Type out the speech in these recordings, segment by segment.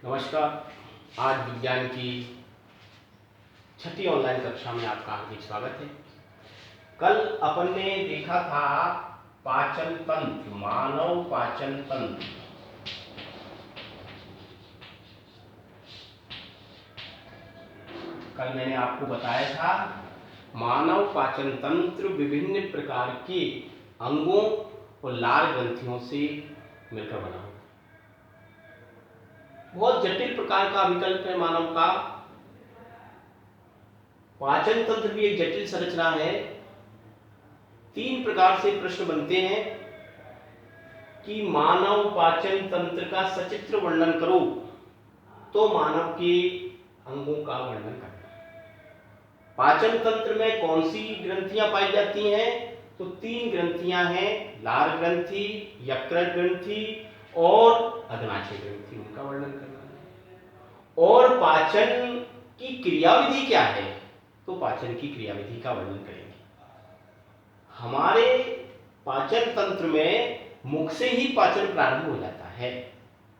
नमस्कार। आज विज्ञान की छठी ऑनलाइन कक्षा में आपका हार्दिक स्वागत है। कल अपन ने देखा था पाचन तंत्र, मानव पाचन तंत्र। कल मैंने आपको बताया था मानव पाचन तंत्र विभिन्न प्रकार के अंगों और लार ग्रंथियों से मिलकर बना होता है। बहुत जटिल प्रकार का विकल्प है मानव का। पाचन तंत्र भी एक जटिल संरचना है। 3 प्रकार से प्रश्न बनते हैं कि मानव पाचन तंत्र का सचित्र वर्णन करो, तो मानव के अंगों का वर्णन करना। पाचन तंत्र में कौन सी ग्रंथियां पाई जाती हैं? तो 3 ग्रंथियां हैं, लार ग्रंथि, यकृत ग्रंथि और अग्नाशय ग्रंथि। उनका वर्णन करना है। और पाचन की क्रियाविधि क्या है? तो पाचन की क्रियाविधि का वर्णन करेंगे। हमारे पाचन तंत्र में मुख से ही पाचन प्रारंभ हो जाता है,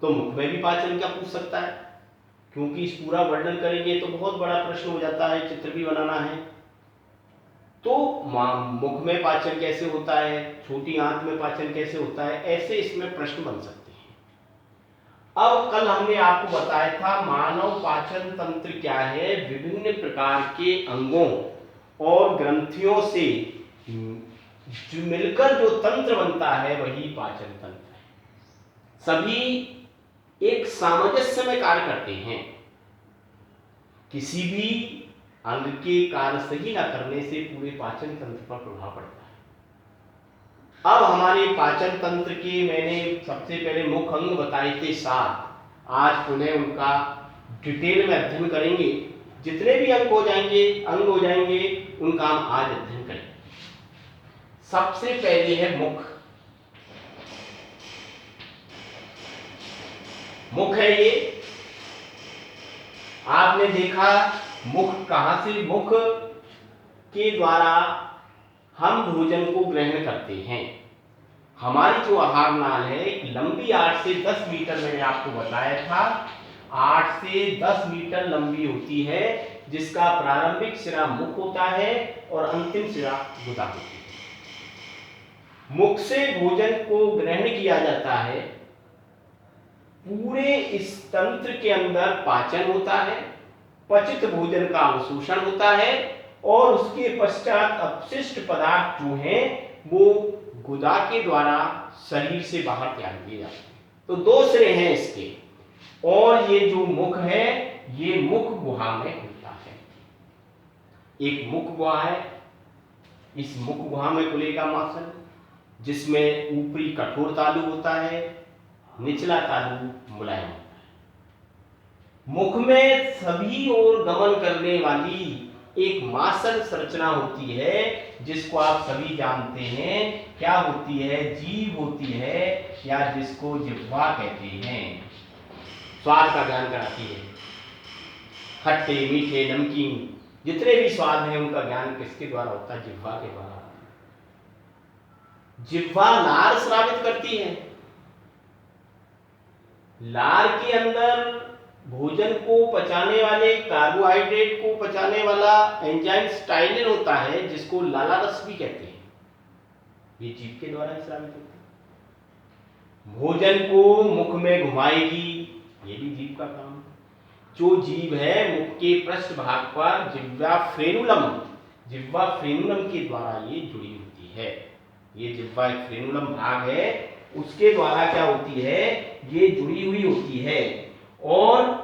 तो मुख में भी पाचन क्या पूछ सकता है? क्योंकि इस पूरा वर्णन करेंगे तो बहुत बड़ा प्रश्न हो जाता है, चित्र भी बनाना है। तो मुख में पाचन कैसे होता है, छोटी आंत में पाचन कैसे होता है, ऐसे इसमें प्रश्न बन सकते हैं। अब कल हमने आपको बताया था मानव पाचन तंत्र क्या है। विभिन्न प्रकार के अंगों और ग्रंथियों से जो मिलकर जो तंत्र बनता है वही पाचन तंत्र है। सभी एक सामंजस्य में कार्य करते हैं। किसी भी अंग के कार्य सही न करने से पूरे पाचन तंत्र पर प्रभाव पड़ता है। अब हमारे पाचन तंत्र के मैंने सबसे पहले मुख्य अंग बताए थे 7। आज पुनः उनका डिटेल में अध्ययन करेंगे। जितने भी अंग हो जाएंगे उनका हम आज अध्ययन करेंगे। सबसे पहले है मुख। मुख है ये। आपने देखा मुख कहां से, मुख के द्वारा हम भोजन को ग्रहण करते हैं। हमारी जो आहार नाल है एक लंबी 8 से 10 मीटर, मैंने आपको बताया था 8 से 10 मीटर लंबी होती है, जिसका प्रारंभिक सिरा मुख होता है और अंतिम सिरा गुदा होती है। मुख से भोजन को ग्रहण किया जाता है। पूरे इस तंत्र के अंदर पाचन होता है, पचित भोजन का अवशोषण होता है और उसके पश्चात अपशिष्ट पदार्थ जो हैं वो गुदा के द्वारा शरीर से बाहर त्याग दिए जाते हैं। तो 2 सिरे हैं इसके, और ये जो मुख है ये मुख गुहा में खुलता है। एक मुख गुहा है। इस मुख गुहा में खुलेगा मांसल, जिसमें ऊपरी कठोर तालु होता है, निचला तालु मुलायम होता है। मुख में सभी ओर गमन करने वाली एक मांसल संरचना होती है, जिसको आप सभी जानते हैं। क्या होती है? जीभ होती है, या जिसको जिह्वा कहते हैं। स्वाद का ज्ञान कराती है। खट्टे, मीठे, नमकीन जितने भी स्वाद हैं उनका ज्ञान किसके द्वारा होता है? जिह्वा के द्वारा। जिह्वा लार स्रावित करती है। लार के अंदर भोजन को पचाने वाले, कार्बोहाइड्रेट को पचाने वाला एंजाइम स्टाइलिन होता है, जिसको लाला रस भी कहते हैं। ये जीभ के द्वारा स्रावित होता है। भोजन को मुख में घुमाएगी, ये भी जीभ का काम है। जो जीभ है मुख के पृष्ठ भाग पर जिह्वा फ्रेनुलम के द्वारा ये जुड़ी होती है। ये जिह्वा एक फ्रेनुलम भाग है, उसके द्वारा क्या होती है? ये जुड़ी हुई होती है और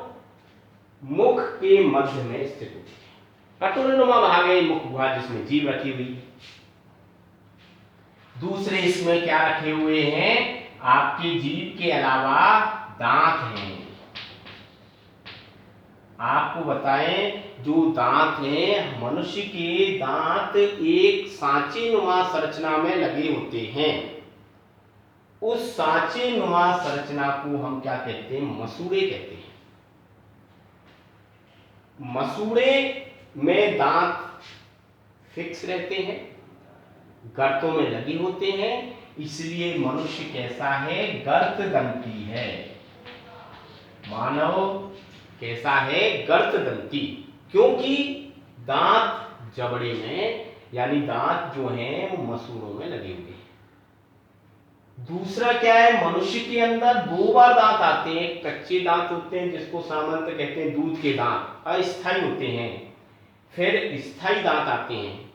मुख के मध्य में स्थित होती है। कटोरीनुमा भाग है मुख गुहा, जिसमें जीभ रखी हुई है। दूसरे इसमें क्या रखे हुए हैं? आपके जीभ के अलावा दांत हैं। आपको बताएं, जो दांत हैं, मनुष्य के दांत एक सांचे नुमा संरचना में लगे होते हैं। उस सांचे नुमा संरचना को हम क्या कहते हैं? मसूड़े कहते हैं। मसूड़े में दांत फिक्स रहते हैं, गर्तों में लगे होते हैं, इसलिए मनुष्य कैसा है? गर्त दंती है। मानव कैसा है? गर्तदंती, क्योंकि दांत जबड़े में यानी दांत जो हैं वो मसूड़ों में लगे हुए हैं। दूसरा क्या है? मनुष्य के अंदर 2 बार दांत आते हैं। कच्चे दांत होते हैं जिसको सामान्यतः कहते हैं दूध के दांत, अस्थायी होते हैं। फिर स्थायी दांत आते हैं।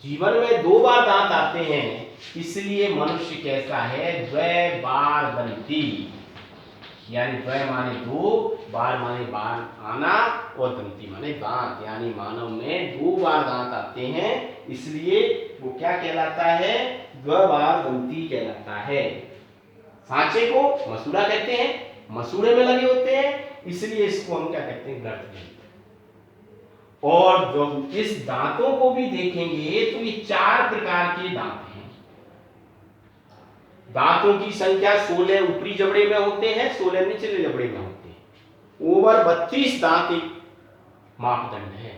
जीवन में 2 बार दांत आते हैं, इसलिए मनुष्य कैसा है? द्वैबारदंती, यानी द्वय माने 2, बार माने बार आना और दंती माने दांत, यानी मानव में 2 बार दांत आते हैं, इसलिए वो क्या कहलाता है? द्वैबारदंती कहलाता है। सांचे को मसूड़ा कहते हैं, मसूड़े में लगे होते हैं, इसलिए इसको हम क्या कहते हैं? गर्तदंत। और जब इस दांतों को भी देखेंगे तो ये 4 प्रकार के दांत हैं। दांतों की संख्या 16 ऊपरी जबड़े में होते हैं, 16 निचले जबड़े में होते हैं। ओवर 32 दांत एक मापदंड है।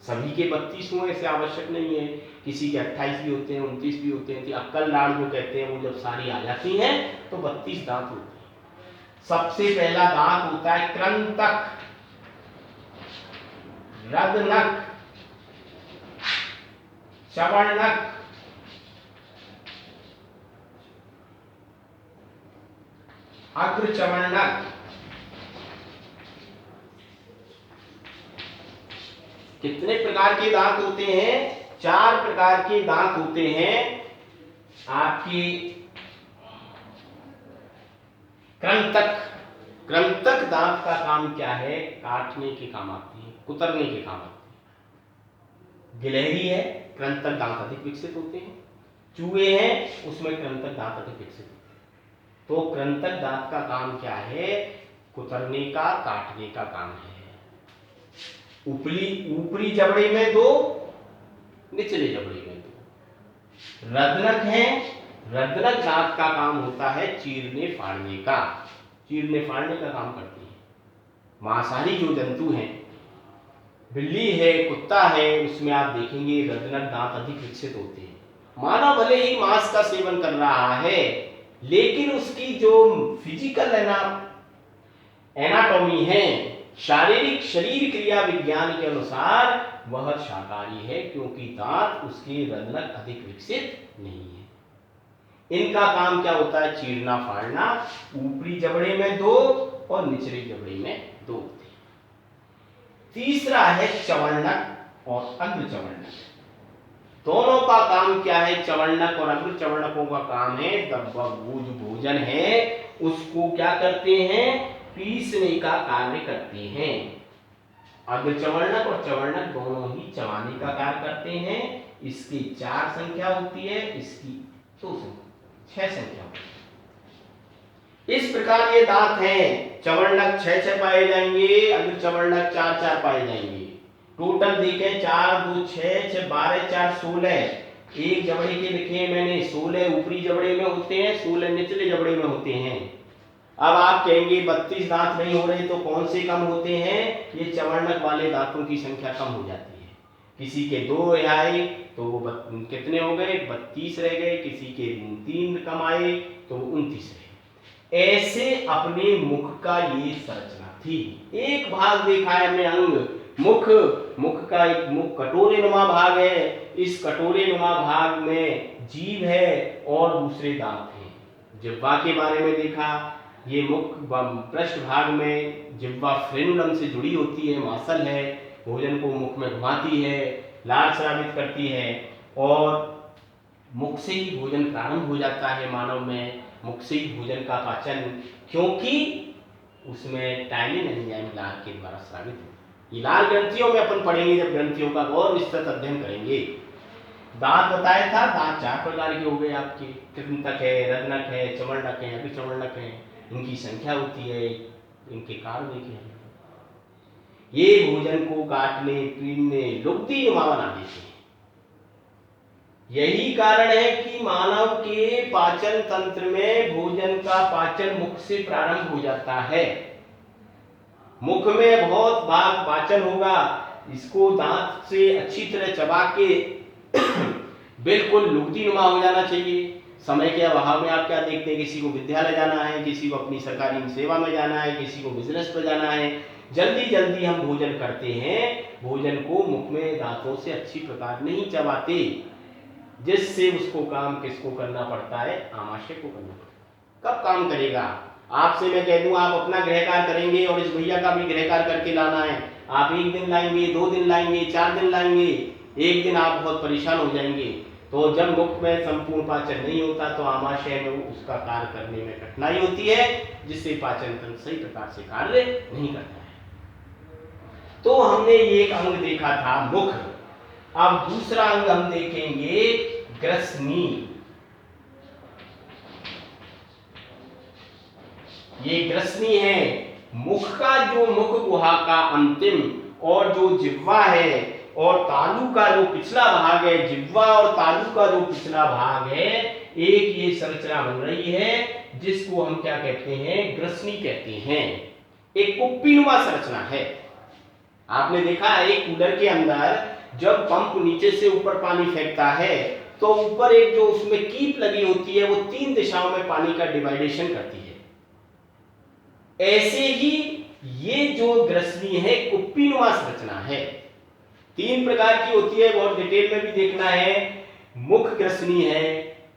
सभी के 32 हों ऐसे आवश्यक नहीं है, किसी के 28 भी होते हैं, 29 भी होते हैं। अक्कल लाड़ जो कहते हैं वो जब सारी आ जाती हैं तो 32 दांत होते हैं। सबसे पहला दांत होता है कृंतक, रदनक, चवर्णक, अग्रचवर्णक। कितने प्रकार के दांत होते हैं? 4 प्रकार के दांत होते हैं। आपकी कृंतक, कृंतक दांत का काम क्या है? काटने के काम आते हैं, कुतरने के काम आते हैं। गिलहरी है, कृंतक दांत अधिक विकसित होते हैं। चूहे हैं, उसमें कृंतक दांत अधिक विकसित होते हैं। तो कृंतक दांत का काम क्या है? कुतरने का, काटने का काम है। ऊपरी जबड़े में 2, निचले जबड़े में 2। रदनक है, रदनक दांत का काम होता है चीरने फाड़ने का, चीरने फाड़ने का काम करती है। मांसाहारी जो जंतु हैं, बिल्ली है, कुत्ता है, उसमें आप देखेंगे रदनक दांत अधिक विकसित होते हैं। मानव भले ही मांस का सेवन कर रहा है, लेकिन उसकी जो फिजिकल एनाटॉमी है, शारीरिक शरीर क्रिया विज्ञान के अनुसार वह शाकाहारी है, क्योंकि दांत उसके रदनक अधिक विकसित नहीं है। इनका काम क्या होता है? चीरना फाड़ना। ऊपरी जबड़े में 2 और निचले जबड़े में 2 होते हैं। तीसरा है चवर्णक और अग्रचवर्णक। दोनों का काम क्या है? चवर्णक और अग्रचवर्णकों का काम है वो जो भोजन है उसको क्या करते हैं? पीसने का कार्य करते हैं। अग्रचवर्णक और चवर्णक दोनों ही चबाने का कार्य करते हैं। इसकी 4 संख्या होती है, इसकी 2 संख्या, 6 संख्या होती है। इस प्रकार ये दांत हैं। चवर्णक 6 पाए जाएंगे, अग्रचवर्णक 4 पाए जाएंगे। टोटल देखें 4 2 6 12 4 16। एक जबड़े के लिखे मैंने 16 ऊपरी जबड़े में होते हैं, 16 निचले जबड़े में होते हैं। अब आप कहेंगे 32 दांत नहीं हो रहे तो कौन से कम होते हैं? ये चवर्णक वाले दांतों की संख्या कम हो जाती है। किसी के 2 आए तो वो कितने हो गए? 32 रह गए। किसी के 3 कम आए तो 29 रहे। ऐसे अपने मुख का ये संरचना थी। एक भाग देखा है हमने अंग, मुख का एक मुख कटोरे नुमा भाग है। इस कटोरे नुमा भाग में जीभ है और दूसरे दांत हैं। जिह्वा के बारे में देखा, ये मुख पृष्ठ भाग में जिह्वा फ्रेनुलम से जुड़ी होती है, मांसल है, भोजन को मुख में घुमाती है, लार स्रावित करती है और मुख से ही भोजन प्रारंभ हो जाता है मानव में। मुख से ही भोजन का पाचन, क्योंकि उसमें टाइलिन एंजाइम लार के द्वारा स्रावित होता है। ये लार ग्रंथियों में अपन पढ़ेंगे जब ग्रंथियों का और विस्तृत अध्ययन करेंगे। दांत बताया था, दांत 4 प्रकार के हो गए आपके। कृंतक है, रदनक है, चवर्णक है, अग्रचवर्णक है। इनकी संख्या होती है, इनके कार्य देखें। ये भोजन को काटने, पीटने, लुगदी नुमा बना देते हैं। यही कारण है कि मानव के पाचन तंत्र में भोजन का पाचन मुख से प्रारंभ हो जाता है। मुख में बहुत भाग पाचन होगा, इसको दांत से अच्छी तरह चबा के बिल्कुल लुगदी नुमा हो जाना चाहिए। समय के अभाव में आप क्या देखते हैं, किसी को विद्यालय जाना है, किसी को अपनी सरकारी सेवा में जाना है, किसी को बिजनेस पर जाना है, जल्दी जल्दी हम भोजन करते हैं, भोजन को मुख में दांतों से अच्छी प्रकार नहीं चबाते, जिससे उसको काम किसको करना पड़ता है, आमाशय को करना पड़ता है। कब काम करेगा? आपसे मैं कह दूं आप अपना गृह कार्य करेंगे और इस भैया का भी गृह कार्य करके लाना है, आप 1 दिन लाएंगे, 2 दिन लाएंगे, 4 दिन लाएंगे, एक दिन आप बहुत परेशान हो जाएंगे। तो जब मुख में संपूर्ण पाचन नहीं होता तो आमाशय में उसका कार्य करने में कठिनाई होती है, जिससे पाचन तंत्र सही प्रकार से कार्य नहीं करता है। तो हमने ये एक अंग देखा था मुख। अब दूसरा अंग हम देखेंगे ग्रसनी। ये ग्रसनी है, मुख का जो मुख गुहा का अंतिम और जो जिह्वा है और तालु का जो पिछला भाग है, जिह्वा और तालु का जो पिछला भाग है, एक ये संरचना बन रही है जिसको हम क्या कहते हैं, ग्रसनी कहते हैं। एक कुप्पीनुमा संरचना है। आपने देखा है एक कूलर के अंदर जब पंप नीचे से ऊपर पानी फेंकता है तो ऊपर एक जो उसमें कीप लगी होती है वो 3 दिशाओं में पानी का डिवाइडेशन करती है। ऐसे ही ये जो ग्रसनी है कुप्पीनुमा संरचना है। 3 प्रकार की होती है, बहुत डिटेल में भी देखना है। मुख ग्रसनी है,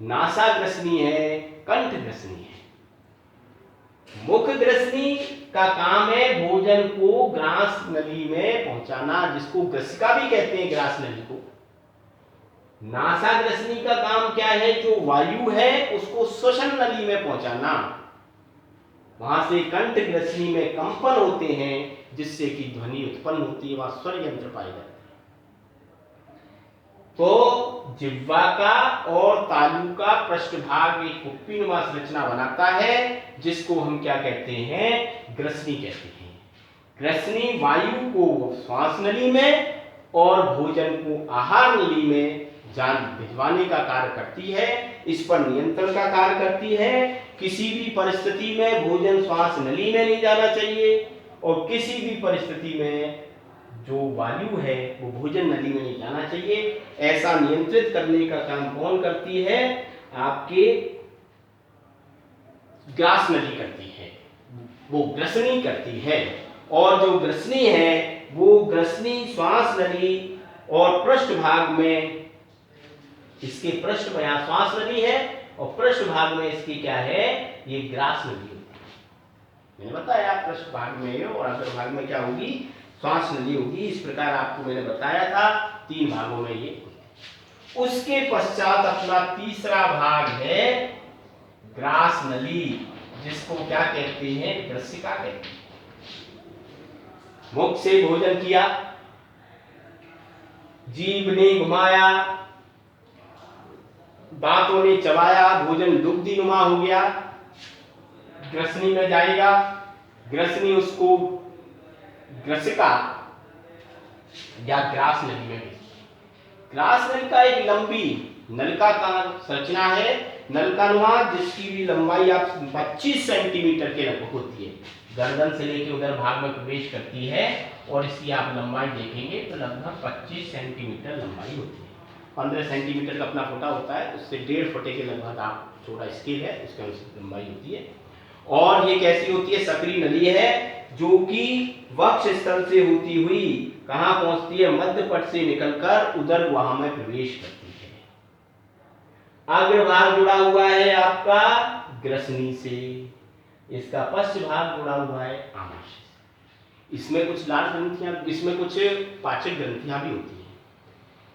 नासा ग्रसनी है, कंठ ग्रसनी है। मुख ग्रसनी का काम है भोजन को ग्रास नली में पहुंचाना, जिसको ग्रसिका भी कहते हैं, ग्रास नली को। नासा ग्रसनी का काम क्या है, जो वायु है उसको श्वसन नली में पहुंचाना। वहां से कंठ ग्रसनी में कंपन होते हैं जिससे कि ध्वनि उत्पन्न होती है, वहां स्वर यंत्र पाए जाते हैं। तो जिह्वा का और तालु का पृष्ठभाग एक कुप्पीनुमा संरचना बनाता है, जिसको हम क्या कहते हैं, ग्रसनी कहते हैं। ग्रसनी वायु को श्वास नली में और भोजन को आहार नली में जान भिजवाने का कार्य करती है, इस पर नियंत्रण का कार्य करती है। किसी भी परिस्थिति में भोजन श्वास नली में नहीं जाना चाहिए और किसी भी परिस्थिति में जो वायु है वो भोजन नली में नहीं जाना चाहिए। ऐसा नियंत्रित करने का काम कौन करती है, आपके ग्रास नली करती है, वो ग्रसनी करती है। और जो ग्रसनी है वो ग्रसनी श्वास नली और पृष्ठभाग में, इसके पृष्ठ में यहाँ श्वास नली है और पृष्ठभाग में इसकी क्या है, ये ग्रास नली होती है। मैंने बताया पृष्ठभाग में और अग्रभाग में क्या होगी, श्वास नली होगी। इस प्रकार आपको मैंने बताया था 3 भागों में ये। उसके पश्चात अपना तीसरा भाग है ग्रास नली, जिसको क्या कहते हैं, ग्रसिका कहते हैं। मुख से भोजन किया, जीभ ने घुमाया, दांतों ने चबाया, भोजन दुग्धिनुमा हो गया, ग्रसनी में जाएगा। ग्रसनी उसको ग्रसिका या ग्रास नली में भेजती। ग्रास नली का एक लंबी नलिका का संरचना है, नलिकानुमा, जिसकी भी लंबाई आप 25 सेंटीमीटर के लगभग होती है। गर्दन से लेकर उधर भाग में प्रवेश करती है और इसकी आप लंबाई देखेंगे तो लगभग 25 सेंटीमीटर लंबाई होती है। 15 सेंटीमीटर का अपना फुटा होता है, उससे 1.5 फुटे के लगभग आप छोटा स्केल है, उसका लंबाई होती है। और ये कैसी होती है, सक्रिय नली है, जो कि वक्ष स्थल से होती हुई कहां पहुंचती है, मध्य पट से निकलकर उदर गुहा में प्रवेश करती है। अग्रभाग जुड़ा हुआ है आपका ग्रसनी से, इसका पश्च भाग जुड़ा हुआ है आमाशय से। इसमें कुछ लाल ग्रंथियां, इसमें कुछ पाचक ग्रंथियां भी होती हैं,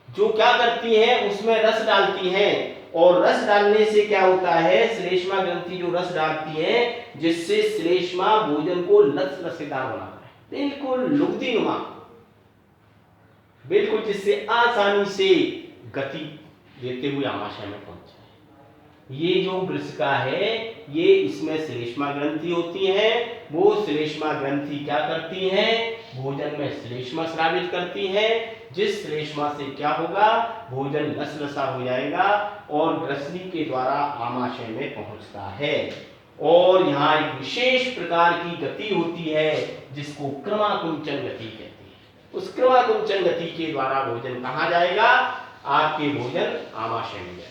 जो क्या करती हैं, उसमें रस डालती हैं। और रस डालने से क्या होता है, श्लेष्मा ग्रंथि जो रस डालती है, जिससे श्लेष्मा भोजन को लसलसेदार बनाता है, बिल्कुल लुगदीनुमा, बिल्कुल, जिससे आसानी से गति देते हुए आमाशय में पहुंच जाए। ये जो ग्रसिका है, ये इसमें श्लेष्मा ग्रंथि होती है। वो श्लेष्मा ग्रंथि क्या करती है, भोजन में श्लेष्मा स्रावित करती है, जिस श्लेष्मा से क्या होगा, भोजन लसलसा हो जाएगा और ग्रसनी के द्वारा आमाशय में पहुंचता है। और यहाँ एक विशेष प्रकार की गति होती है जिसको क्रमाकुंचन गति कहते हैं। उस क्रमाकुंचन गति के द्वारा भोजन कहाँ जाएगा, आपके भोजन आमाशय में जाएगा।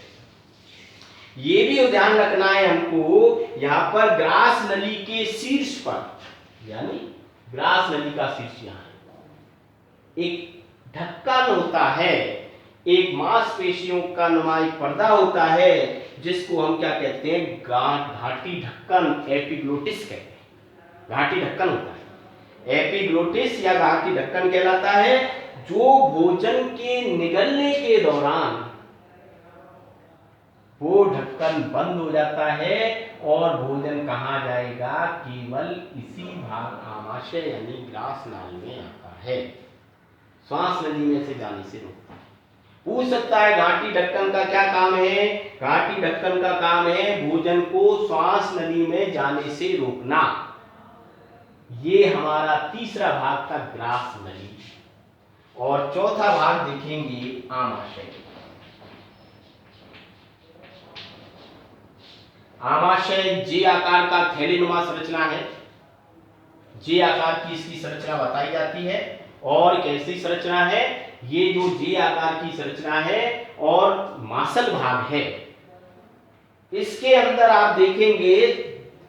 ये भी ध्यान रखना है हमको, यहाँ पर ग्रास नली के शीर्ष पर, यानी ग्रास नली का शीर्ष यहाँ एक ढक्कन होता है, एक मांसपेशियों का नुमाई पर्दा होता है, जिसको हम क्या कहते हैं, घाटी ढक्कन, एपिग्लोटिस कहते हैं। घाटी ढक्कन होता है, एपिग्लोटिस या घाटी ढक्कन कहलाता है, जो भोजन के निगलने के दौरान वो ढक्कन बंद हो जाता है और भोजन कहाँ जाएगा, केवल इसी भाग आमाशय यानी ग्रास नाल में आता है, श्वास नली में से जाने से रोकता है। पूछ सकता है घाटी ढक्कन का क्या काम है? घाटी ढक्कन का काम है भोजन को श्वास नली में जाने से रोकना। ये हमारा तीसरा भाग था ग्रास नली, और चौथा भाग देखेंगे आमाशय। आमाशय जे आकार का थैलीनुमा संरचना है। जे आकार की इसकी संरचना बताई जाती है। और कैसी संरचना है? ये जो जे आकार की संरचना है और मांसल भाग है, इसके अंदर आप देखेंगे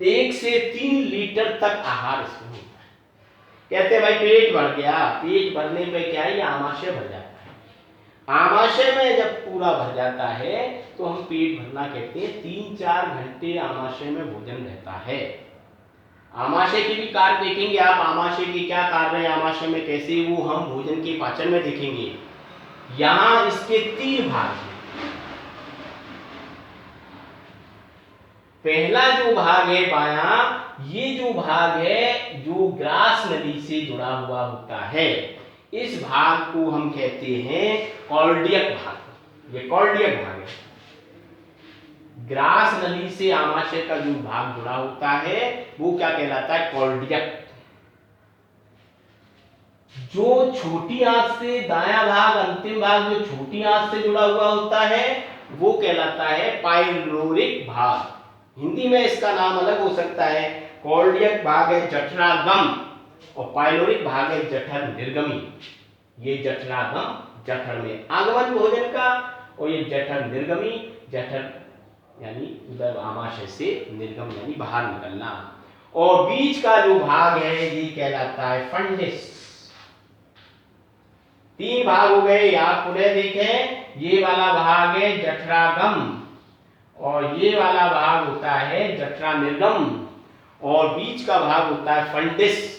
1 से 3 लीटर तक आहार इसमें होता है। कहते हैं भाई पेट भर गया, पेट भरने पे क्या है, आमाशय भर जाता है। आमाशय में जब पूरा भर जाता है तो हम पेट भरना कहते हैं। 3-4 घंटे आमाशय में भोजन रहता है। आमाशय के भी कार्य देखेंगे आप, आमाशय के क्या कार्य है, आमाशय में कैसे वो हम भोजन के पाचन में देखेंगे। यहां इसके 3 भाग हैं। पहला जो भाग है बायां, ये जो भाग है जो ग्रास नली से जुड़ा हुआ होता है, इस भाग को हम कहते हैं कॉर्डियक भाग। ये कॉर्डियक भाग है। ग्रास नली से आमाशय का जो भाग जुड़ा होता है वो क्या कहलाता है, कॉर्डियक। जो छोटी आंत से दायां भाग, अंतिम भाग जो छोटी आंत से जुड़ा हुआ होता है वो कहलाता है पाइलोरिक भाग। हिंदी में इसका नाम अलग हो सकता है। कॉर्डियक भाग है जठरागम और पाइलोरिक भाग है जठर निर्गमी। ये जठरागम, जठर में आगमन भोजन का, और ये जठर निर्गमी, जठर यानी उधर आमाशय से निर्गम यानी बाहर निकलना। और बीच का जो भाग है ये कहलाता है फंडिस। 3 भाग हो गए, आप पुनः देखें। ये वाला भाग है जठरागम और ये वाला भाग होता है जठरा निर्गम और बीच का भाग होता है फंडिस।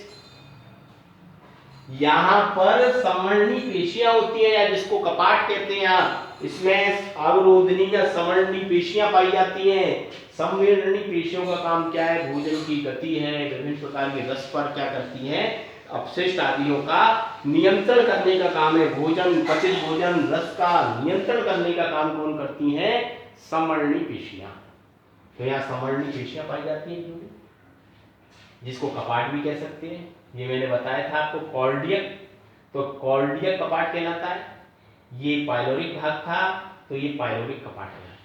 यहां पर समवर्णी पेशियां होती है या जिसको कपाट कहते हैं आप, इसमें अवरोधनी या समवर्णी पेशियां पाई जाती हैं। समवर्णी पेशियों का काम क्या है, भोजन की गति है, विभिन्न प्रकार के रस पर क्या करती हैं, अपशिष्ट आदियों का नियंत्रण करने का काम है। भोजन, पचित भोजन, रस का नियंत्रण करने का काम कौन करती हैं, समवर्णी पेशियां। तो यहाँ समवर्णी पेशियां पाई जाती हैं जिसको कपाट भी कह सकते हैं। ये मैंने बताया था आपको कॉर्डियक, तो कॉर्डियक कपाट कहलाता है। ये पाइलोरिक भाग था तो ये पाइलोरिक कपाट कहलाता है।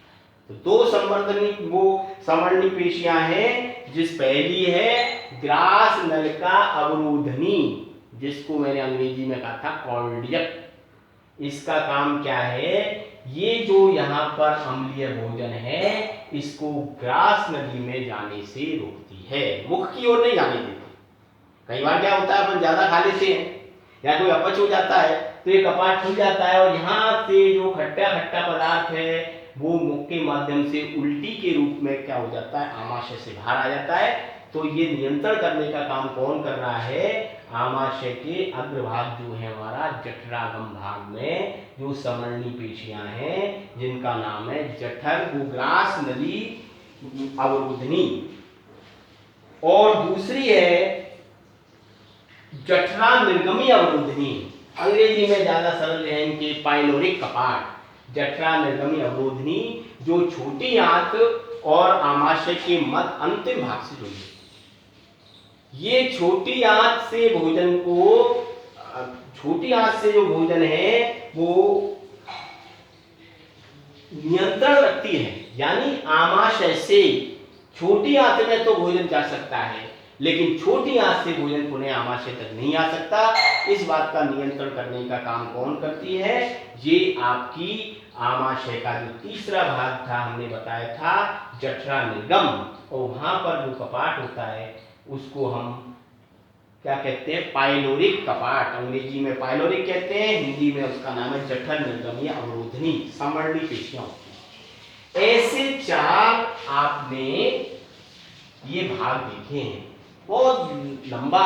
तो 2 संवर्धनी वो समवर्णी पेशियां हैं, जिस पहली है ग्रास नल का अवरोधनी, जिसको मैंने अंग्रेजी में कहा था कॉर्डियक। इसका काम क्या है, ये जो यहाँ पर अम्लीय भोजन है इसको ग्रास नली में जाने से रोकती है, मुख की ओर नहीं जाने देती। कई बार क्या होता है, अपन ज्यादा खा लेते हैं या कोई अपच हो जाता है तो ये कपाट खुल जाता है और यहाँ से जो खट्टा खट्टा पदार्थ है वो मुख के माध्यम से उल्टी के रूप में क्या हो जाता है, आमाशय से बाहर आ जाता है। तो ये नियंत्रण करने का काम कौन कर रहा है, आमाशय के अग्रभाग जो है हमारा जठरागम भाग में जो समवर्णी पेशियां हैं जिनका नाम है जठर ग्रास नली अवरोधनी, और दूसरी है जठरा निर्गमी अवरोधनी। अंग्रेजी में ज्यादा सरल है इनके पाइलोरिक कपाट। जठरा निर्गमी अवरोधनी जो छोटी आंत और आमाशय के मध्य अंतिम भाग से जुड़ी है। ये छोटी आंत से भोजन को, छोटी आंत से जो भोजन है वो नियंत्रण रखती है, यानी आमाशय से छोटी आंत में तो भोजन जा सकता है लेकिन छोटी आंच से भोजन पुनः आमाशय तक नहीं आ सकता। इस बात का नियंत्रण करने का काम कौन करती है? ये आपकी आमाशय का जो तीसरा भाग था, हमने बताया था जठरा निर्गम, और वहां पर जो कपाट होता है उसको हम क्या कहते हैं? पाइलोरिक कपाट। अंग्रेजी में पाइलोरिक कहते हैं, हिंदी में उसका नाम है जठर निर्गमीय अवरोधनी संवर्णी पेशियां। ऐसे 4 आपने ये भाग देखे हैं। बहुत लंबा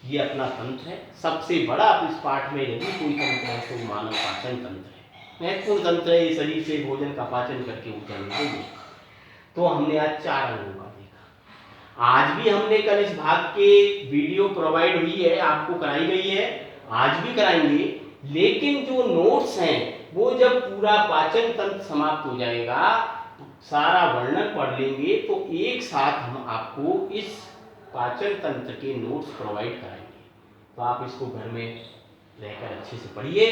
ये अपना तंत्र है। सबसे बड़ा आप इस पाठ में यदि कोई तंत्र है तो मानव पाचन तंत्र है। महत्वपूर्ण तंत्र है, शरीर से भोजन का पाचन करके ऊर्जा मिलेगी। तो हमने आज 4 अंगों का देखा। आज भी हमने कल इस भाग के वीडियो प्रोवाइड हुई है, आपको कराई गई है, आज भी कराएंगे। लेकिन जो नोट्स हैं वो जब पूरा पाचन तंत्र समाप्त हो जाएगा, सारा वर्णन पढ़ लेंगे, तो एक साथ हम आपको इस पाचन तंत्र के नोट्स प्रोवाइड कराएंगे। तो आप इसको घर में रहकर अच्छे से पढ़िए,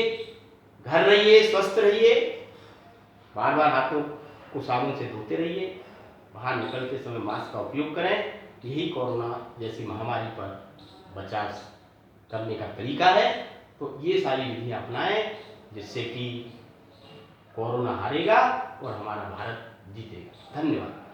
घर रहिए, स्वस्थ रहिए, बार बार हाथों को साबुन से धोते रहिए, बाहर निकलते समय मास्क का उपयोग करें। यही कोरोना जैसी महामारी पर बचाव करने का तरीका है। तो ये सारी विधियां अपनाएं, जिससे कि कोरोना हारेगा और हमारा भारत जीतेगा। धन्यवाद।